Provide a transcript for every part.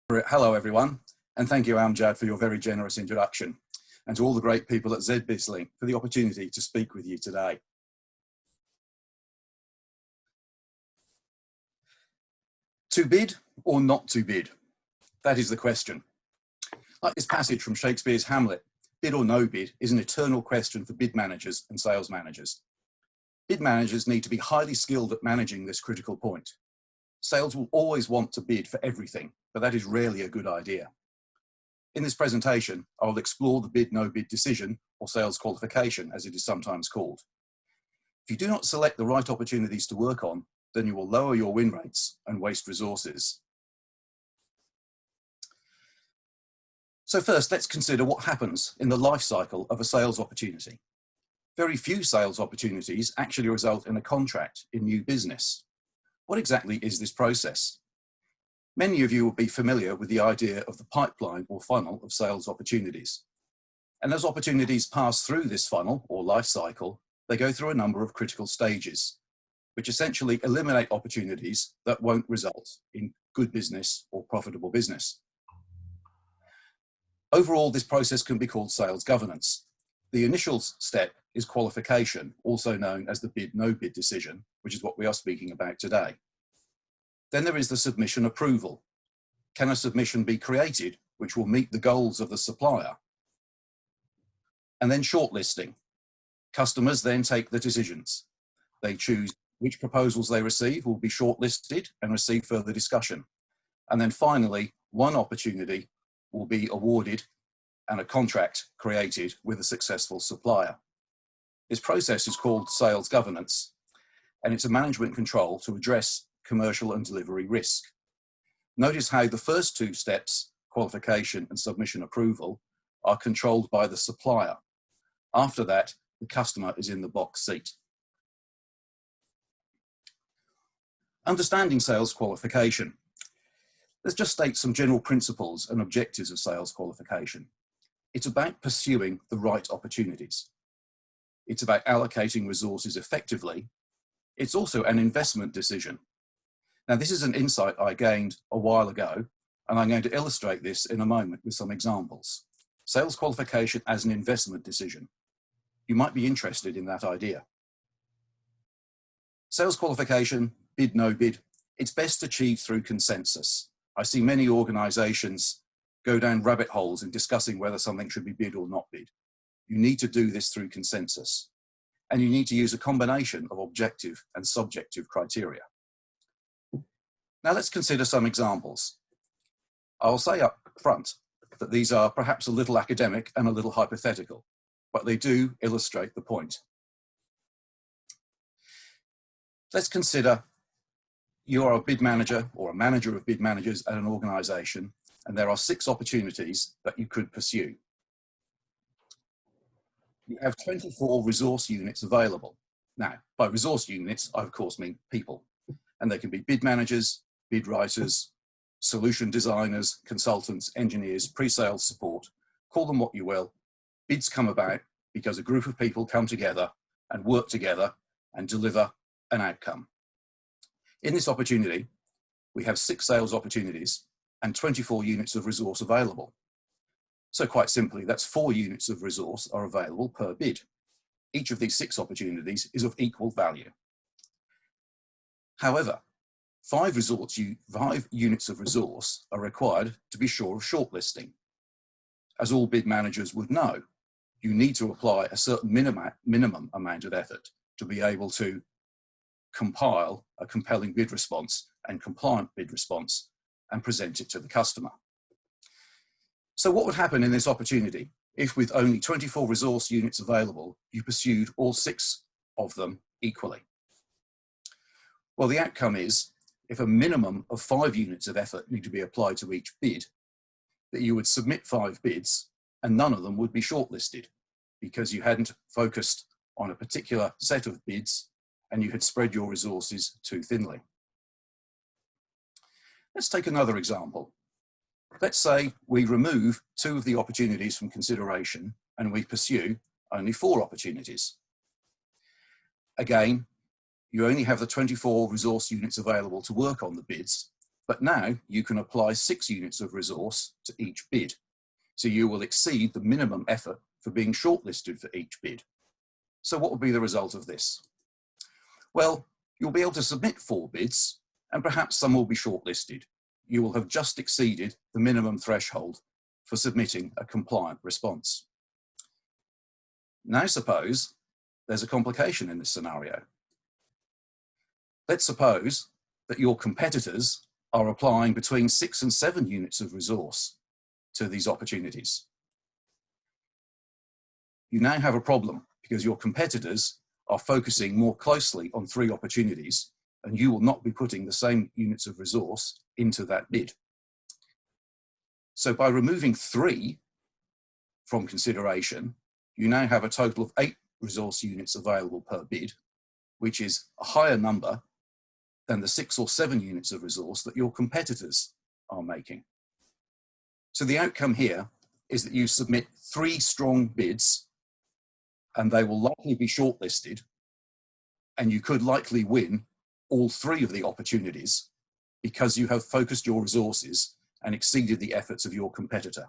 Hello everyone, and thank you Amjad for your very generous introduction, and to all the great people at Zbizlink for the opportunity to speak with you today. To bid or not to bid? That is the question. Like this passage from Shakespeare's Hamlet, bid or no bid is an eternal question for bid managers and sales managers. Bid managers need to be highly skilled at managing this critical point. Sales will always want to bid for everything, but that is rarely a good idea. In this presentation, I will explore the bid-no bid decision, or sales qualification as it is sometimes called. If you do not select the right opportunities to work on, then you will lower your win rates and waste resources. So first, let's consider what happens in the life cycle of a sales opportunity. Very few sales opportunities actually result in a contract in new business. What exactly is this process? Many of you will be familiar with the idea of the pipeline or funnel of sales opportunities. And as opportunities pass through this funnel or life cycle, they go through a number of critical stages, which essentially eliminate opportunities that won't result in good business or profitable business. Overall, this process can be called sales governance. The initial step is qualification, also known as the bid-no bid decision, which is what we are speaking about today. Then there is the submission approval. Can a submission be created which will meet the goals of the supplier? And then shortlisting. Customers then take the decisions. They choose which proposals they receive will be shortlisted and receive further discussion. And then finally, one opportunity will be awarded and a contract created with a successful supplier. This process is called sales governance, and it's a management control to address commercial and delivery risk. Notice how the first two steps, qualification and submission approval, are controlled by the supplier. After that, the customer is in the box seat. Understanding sales qualification. Let's just state some general principles and objectives of sales qualification. It's about pursuing the right opportunities. It's about allocating resources effectively. It's also an investment decision. Now, this is an insight I gained a while ago, and I'm going to illustrate this in a moment with some examples. Sales qualification as an investment decision. You might be interested in that idea. Sales qualification, bid, no bid, it's best achieved through consensus. I see many organizations go down rabbit holes in discussing whether something should be bid or not bid. You need to do this through consensus, and you need to use a combination of objective and subjective criteria. Now let's consider some examples. I'll say up front that these are perhaps a little academic and a little hypothetical, but they do illustrate the point. Let's consider you are a bid manager or a manager of bid managers at an organization, and there are 6 opportunities that you could pursue. You have 24 resource units available. Now, by resource units, I of course mean people, and they can be bid managers, bid writers, solution designers, consultants, engineers, pre-sales support, call them what you will. Bids come about because a group of people come together and work together and deliver an outcome. In this opportunity, we have 6 sales opportunities and 24 units of resource available. So quite simply, that's 4 units of resource are available per bid. Each of these 6 opportunities is of equal value. However, 5 units of resource are required to be sure of shortlisting. As all bid managers would know, you need to apply a certain minimum amount of effort to be able to compile a compelling bid response and compliant bid response and present it to the customer. So what would happen in this opportunity if, with only 24 resource units available, you pursued all 6 of them equally? Well, the outcome is, if a minimum of 5 units of effort need to be applied to each bid, that you would submit 5 bids and none of them would be shortlisted because you hadn't focused on a particular set of bids and you had spread your resources too thinly. Let's take another example. Let's say we remove 2 of the opportunities from consideration and we pursue only 4 opportunities. Again, you only have the 24 resource units available to work on the bids, But now you can apply 6 units of resource to each bid. So you will exceed the minimum effort for being shortlisted for each bid. So what will be the result of this? Well, you'll be able to submit 4 bids, and perhaps some will be shortlisted. You will have just exceeded the minimum threshold for submitting a compliant response. Now suppose there's a complication in this scenario. Let's suppose that your competitors are applying between 6 and 7 units of resource to these opportunities. You now have a problem because your competitors are focusing more closely on 3 opportunities, and you will not be putting the same units of resource into that bid. So by removing 3 from consideration, you now have a total of 8 resource units available per bid, which is a higher number than the 6 or 7 units of resource that your competitors are making. So the outcome here is that you submit 3 strong bids, and they will likely be shortlisted, and you could likely win all 3 of the opportunities because you have focused your resources and exceeded the efforts of your competitor.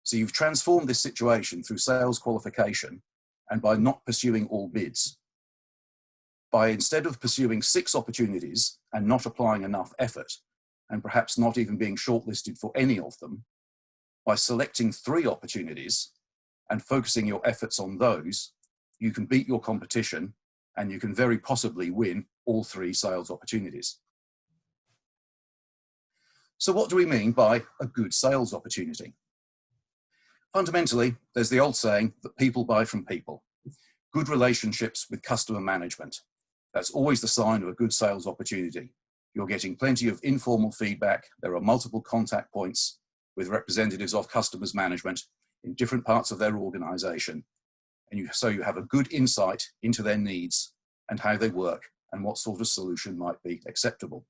So you've transformed this situation through sales qualification and by not pursuing all bids. By instead of pursuing 6 opportunities and not applying enough effort, and perhaps not even being shortlisted for any of them, by selecting 3 opportunities and focusing your efforts on those, you can beat your competition and you can very possibly win all 3 sales opportunities. So what do we mean by a good sales opportunity? Fundamentally, there's the old saying that people buy from people. Good relationships with customer management. That's always the sign of a good sales opportunity. You're getting plenty of informal feedback. There are multiple contact points with representatives of customers management in different parts of their organization. And so you have a good insight into their needs and how they work and what sort of solution might be acceptable.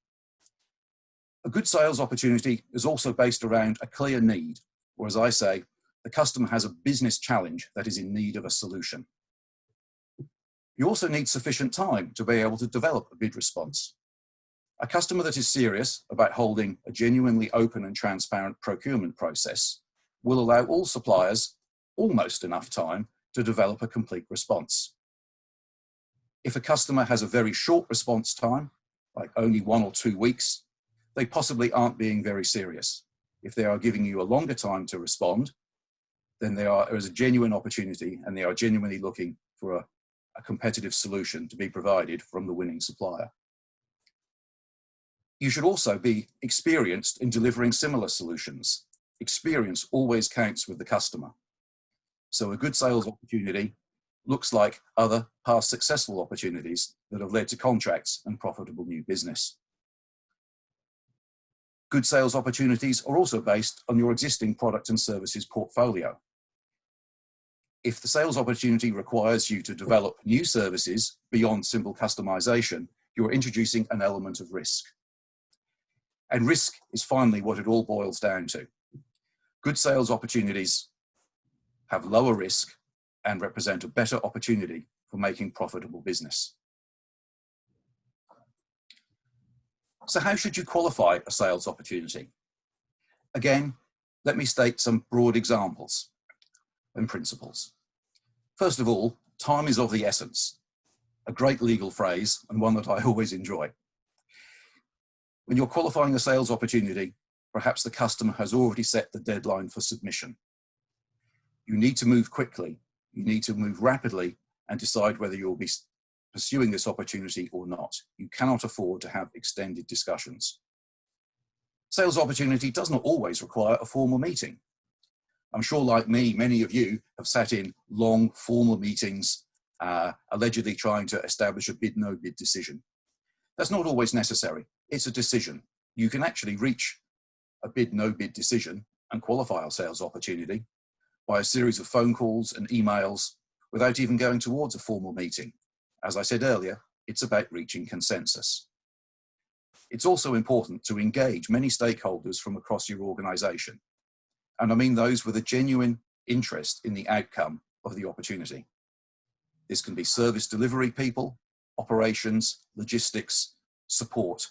A good sales opportunity is also based around a clear need, or as I say, the customer has a business challenge that is in need of a solution. You also need sufficient time to be able to develop a bid response. A customer that is serious about holding a genuinely open and transparent procurement process will allow all suppliers almost enough time to develop a complete response. If a customer has a very short response time, like only 1 or 2 weeks, they possibly aren't being very serious. If they are giving you a longer time to respond, then there is a genuine opportunity and they are genuinely looking for a competitive solution to be provided from the winning supplier. You should also be experienced in delivering similar solutions. Experience always counts with the customer. So a good sales opportunity looks like other past successful opportunities that have led to contracts and profitable new business. Good sales opportunities are also based on your existing product and services portfolio. If the sales opportunity requires you to develop new services beyond simple customization, you're introducing an element of risk. And risk is finally what it all boils down to. Good sales opportunities have lower risk and represent a better opportunity for making profitable business. So how should you qualify a sales opportunity? Again, let me state some broad examples and principles. First of all, time is of the essence. A great legal phrase and one that I always enjoy. When you're qualifying a sales opportunity, perhaps the customer has already set the deadline for submission. You need to move quickly. You need to move rapidly and decide whether you'll be pursuing this opportunity or not. You cannot afford to have extended discussions. Sales opportunity does not always require a formal meeting. I'm sure, like me, many of you have sat in long formal meetings, allegedly trying to establish a bid, no bid decision. That's not always necessary. It's a decision. You can actually reach a bid, no bid decision and qualify a sales opportunity by a series of phone calls and emails without even going towards a formal meeting. As I said earlier, it's about reaching consensus. It's also important to engage many stakeholders from across your organization. And I mean those with a genuine interest in the outcome of the opportunity. This can be service delivery people, operations, logistics, support,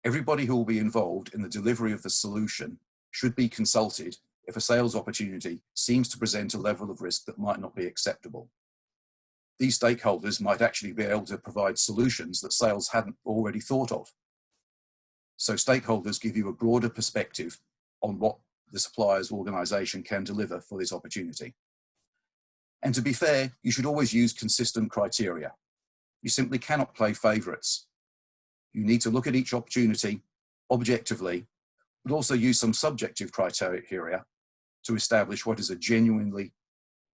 Everybody who will be involved in the delivery of the solution should be consulted if a sales opportunity seems to present a level of risk that might not be acceptable. These stakeholders might actually be able to provide solutions that sales hadn't already thought of. So stakeholders give you a broader perspective on what the supplier's organisation can deliver for this opportunity. And to be fair, you should always use consistent criteria. You simply cannot play favourites. You need to look at each opportunity objectively, but also use some subjective criteria to establish what is a genuinely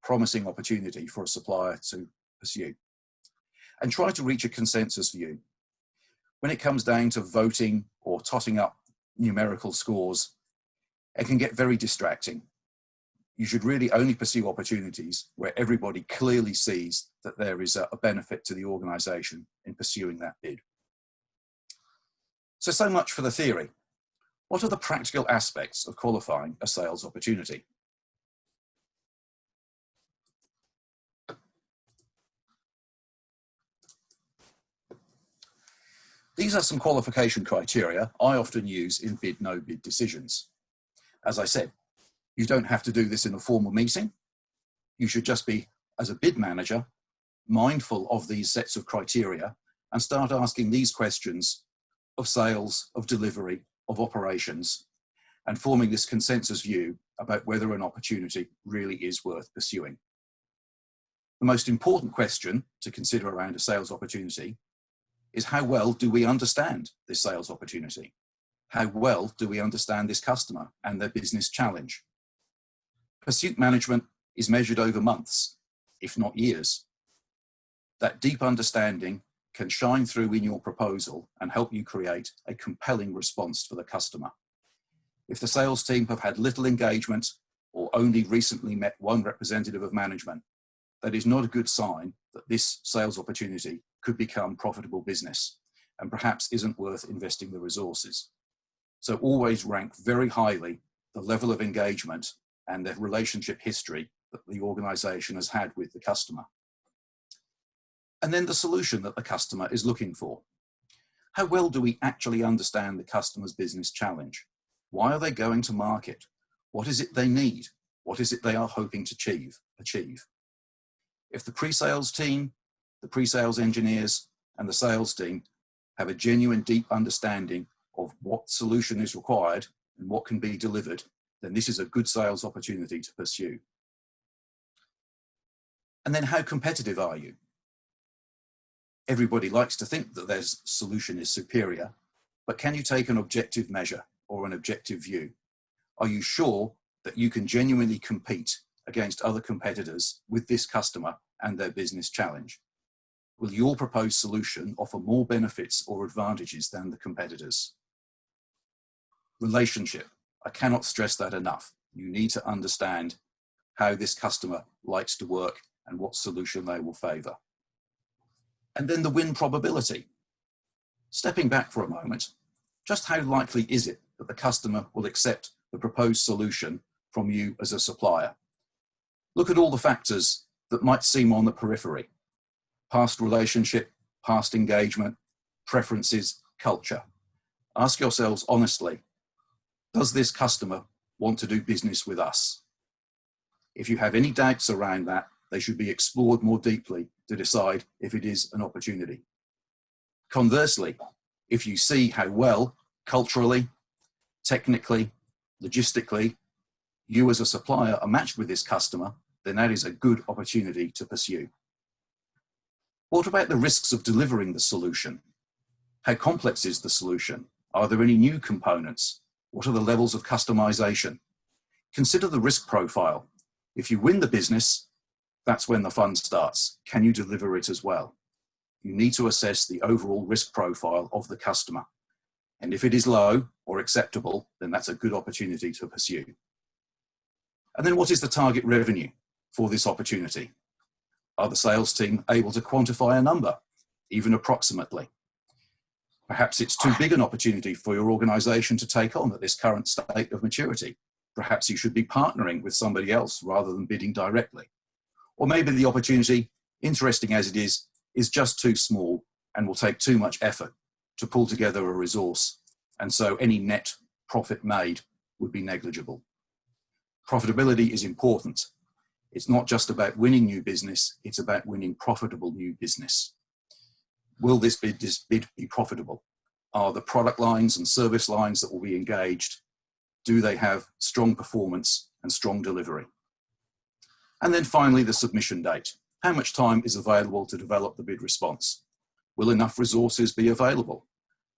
promising opportunity for a supplier to pursue. And try to reach a consensus view. When it comes down to voting or totting up numerical scores, it can get very distracting. You should really only pursue opportunities where everybody clearly sees that there is a benefit to the organisation in pursuing that bid. So much for the theory. What are the practical aspects of qualifying a sales opportunity? These are some qualification criteria I often use in bid-no-bid decisions. As I said, you don't have to do this in a formal meeting. You should just be, as a bid manager, mindful of these sets of criteria and start asking these questions of sales, of delivery, of operations, and forming this consensus view about whether an opportunity really is worth pursuing. The most important question to consider around a sales opportunity is how well do we understand this sales opportunity? How well do we understand this customer and their business challenge? Pursuit management is measured over months, if not years. That deep understanding can shine through in your proposal and help you create a compelling response for the customer. If the sales team have had little engagement or only recently met one representative of management, that is not a good sign that this sales opportunity could become profitable business and perhaps isn't worth investing the resources. So always rank very highly the level of engagement and the relationship history that the organisation has had with the customer. And then the solution that the customer is looking for. How well do we actually understand the customer's business challenge? Why are they going to market? What is it they need? What is it they are hoping to achieve? If the pre-sales team, the pre-sales engineers, and the sales team have a genuine deep understanding of what solution is required and what can be delivered, then this is a good sales opportunity to pursue. And then how competitive are you? Everybody likes to think that their solution is superior, but can you take an objective measure or an objective view? Are you sure that you can genuinely compete against other competitors with this customer and their business challenge? Will your proposed solution offer more benefits or advantages than the competitors? Relationship. I cannot stress that enough. You need to understand how this customer likes to work and what solution they will favour. And then the win probability. Stepping back for a moment, just how likely is it that the customer will accept the proposed solution from you as a supplier? Look at all the factors that might seem on the periphery. Past relationship, past engagement, preferences, culture. Ask yourselves honestly, does this customer want to do business with us? If you have any doubts around that, they should be explored more deeply to decide if it is an opportunity. Conversely, if you see how well, culturally, technically, logistically, you as a supplier are matched with this customer, then that is a good opportunity to pursue. What about the risks of delivering the solution? How complex is the solution? Are there any new components? What are the levels of customization? Consider the risk profile. If you win the business, that's when the fun starts. Can you deliver it as well? You need to assess the overall risk profile of the customer. And if it is low or acceptable, then that's a good opportunity to pursue. And then what is the target revenue for this opportunity? Are the sales team able to quantify a number, even approximately? Perhaps it's too big an opportunity for your organisation to take on at this current state of maturity. Perhaps you should be partnering with somebody else rather than bidding directly. Or maybe the opportunity, interesting as it is just too small and will take too much effort to pull together a resource and so any net profit made would be negligible. Profitability is important. It's not just about winning new business, it's about winning profitable new business. Will this bid be profitable? Are the product lines and service lines that will be engaged, do they have strong performance and strong delivery? And then finally, the submission date. How much time is available to develop the bid response? Will enough resources be available?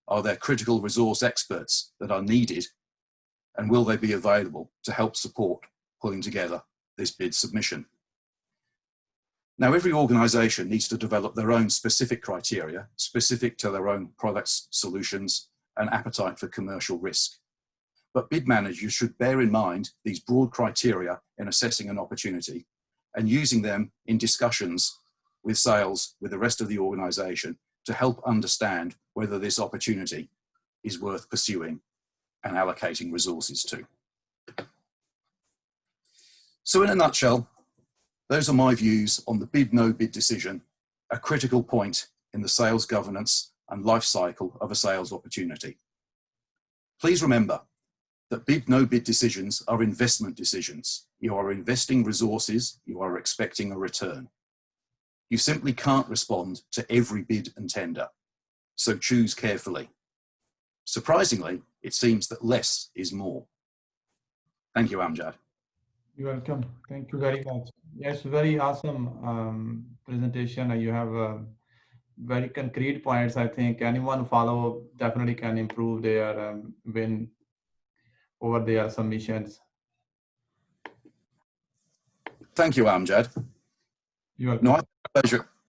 Are there critical resource experts that are needed? And will they be available to help support pulling together this bid submission? Now, every organisation needs to develop their own specific criteria, specific to their own products, solutions, and appetite for commercial risk. But bid managers should bear in mind these broad criteria in assessing an opportunity and using them in discussions with sales, with the rest of the organisation, to help understand whether this opportunity is worth pursuing and allocating resources to. So in a nutshell, those are my views on the bid-no-bid decision, a critical point in the sales governance and life cycle of a sales opportunity. Please remember that bid-no-bid decisions are investment decisions. You are investing resources, you are expecting a return. You simply can't respond to every bid and tender, so choose carefully. Surprisingly, it seems that less is more. Thank you, Amjad. You're welcome. Thank you very much. Yes, very awesome presentation. You have very concrete points. I think anyone follow definitely can improve their win over their submissions. Thank you, Amjad. You're welcome. No,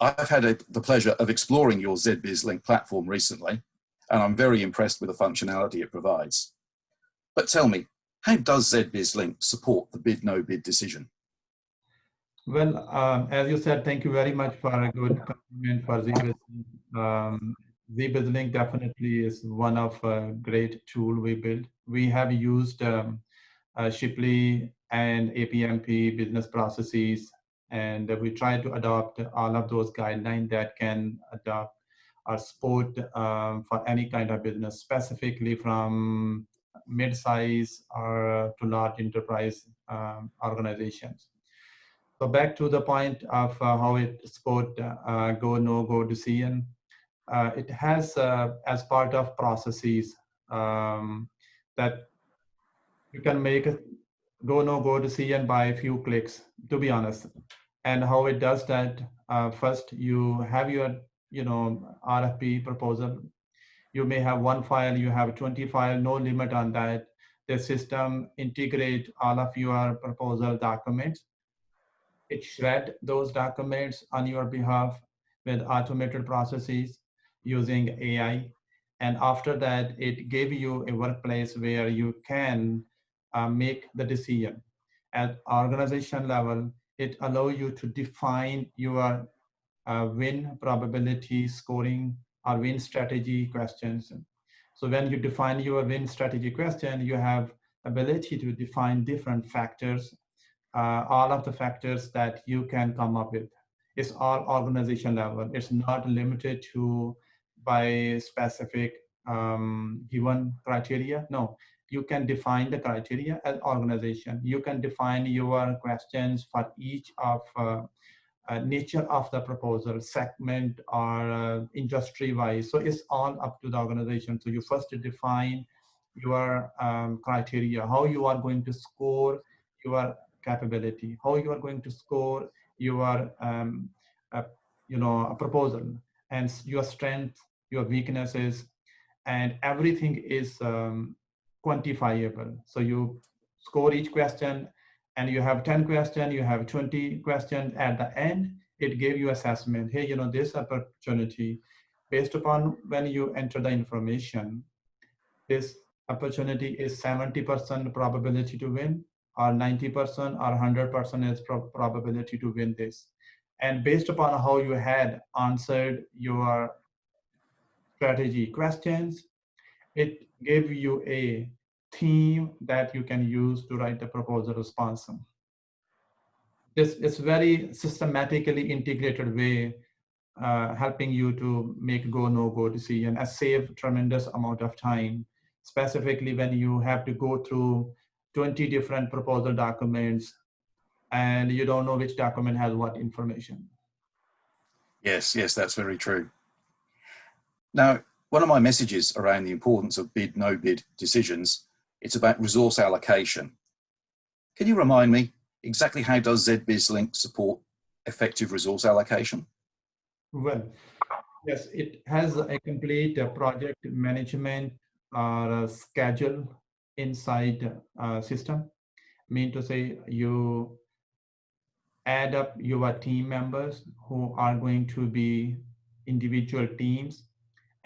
I've had the pleasure of exploring your Zbizlink platform recently, and I'm very impressed with the functionality it provides. But tell me, how does Zbizlink support the bid-no-bid decision? Well, as you said, thank you very much for a good compliment for Zbizlink. Zbizlink definitely is one of a great tool we built. We have used Shipley and APMP business processes, and we try to adopt all of those guidelines that can adopt or support for any kind of business, specifically from mid-size or to large enterprise organizations. So back to the point of how it support go, no-go decision. It has, as part of processes, that you can make a go, no-go decision by a few clicks, to be honest. And how it does that, first you have your RFP proposal. You may have one file, you have 20 files, no limit on that. The system integrate all of your proposal documents. It shred those documents on your behalf with automated processes using AI. And after that, it gave you a workplace where you can make the decision. At organization level, it allows you to define your win probability scoring or win strategy questions. So when you define your win strategy question, you have ability to define different factors, all of the factors that you can come up with. It's all organization level. It's not limited to by specific given criteria. No, you can define the criteria as organization. You can define your questions for each of nature of the proposal, segment or industry-wise. So it's all up to the organization. So you first define your criteria, how you are going to score your capability, how you are going to score your a proposal, and your strength, your weaknesses, and everything is quantifiable. So you score each question, and you have 10 questions, you have 20 questions. At the end, it gave you assessment. Hey, this opportunity, based upon when you enter the information, this opportunity is 70% probability to win, or 90% or 100% is probability to win this. And based upon how you had answered your strategy questions, it gave you a theme that you can use to write the proposal response. This is very systematically integrated way, helping you to make go, no-go decision and save tremendous amount of time. specifically when you have to go through 20 different proposal documents and you don't know which document has what information. Yes, yes, that's very true. Now, one of my messages around the importance of bid, no bid decisions, it's about resource allocation. Can you remind me exactly how does Zbizlink support effective resource allocation? Well, yes, it has a complete project management or schedule inside system. Mean to say you add up your team members who are going to be individual teams,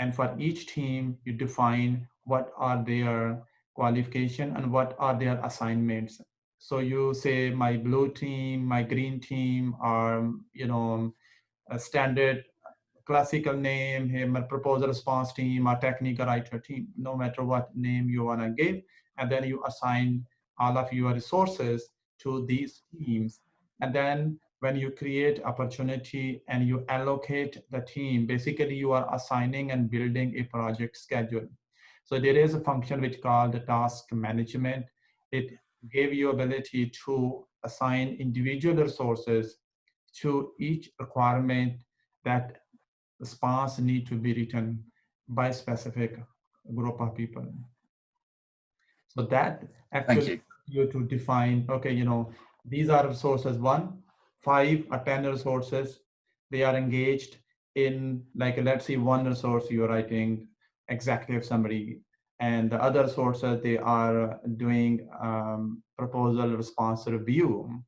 and for each team you define what are their qualification and what are their assignments. So you say my blue team, my green team are a standard classical name, him a proposal response team, or technical writer team, no matter what name you want to give. And then you assign all of your resources to these teams. And then when you create opportunity and you allocate the team, basically you are assigning and building a project schedule. So there is a function which called the task management. It gave you ability to assign individual resources to each requirement that response need to be written by specific group of people. So that actually you to define, okay, these are resources 1, 5 or 10 resources. They are engaged in, like, let's see, one resource you're writing executive summary, and the other sources they are doing proposal response review.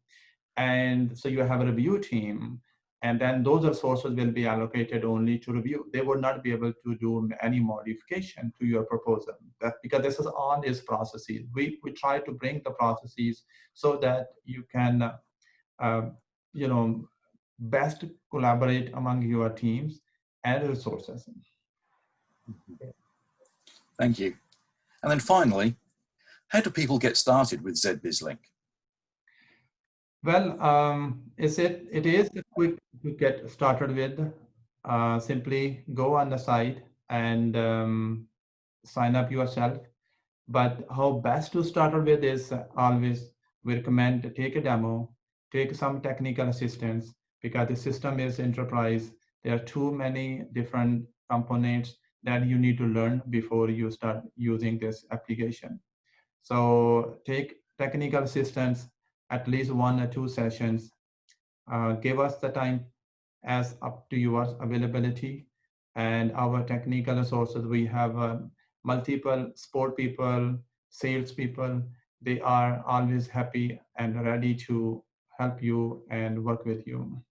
And so you have a review team, and then those resources will be allocated only to review. They would not be able to do any modification to your proposal. That because this is all is processes. We try to bring the processes so that you can, best collaborate among your teams and resources. Thank you. And then finally, how do people get started with Zbizlink? Well, it is quick to get started with. Simply go on the site and sign up yourself. But how best to start with is always we recommend to take a demo, take some technical assistance, because the system is enterprise. There are too many different components that you need to learn before you start using this application. So take technical assistance, at least 1 or 2 sessions. Give us the time as up to your availability and our technical resources. We have multiple support people, sales people. They are always happy and ready to help you and work with you.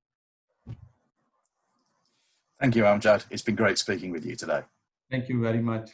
Thank you, Amjad. It's been great speaking with you today. Thank you very much.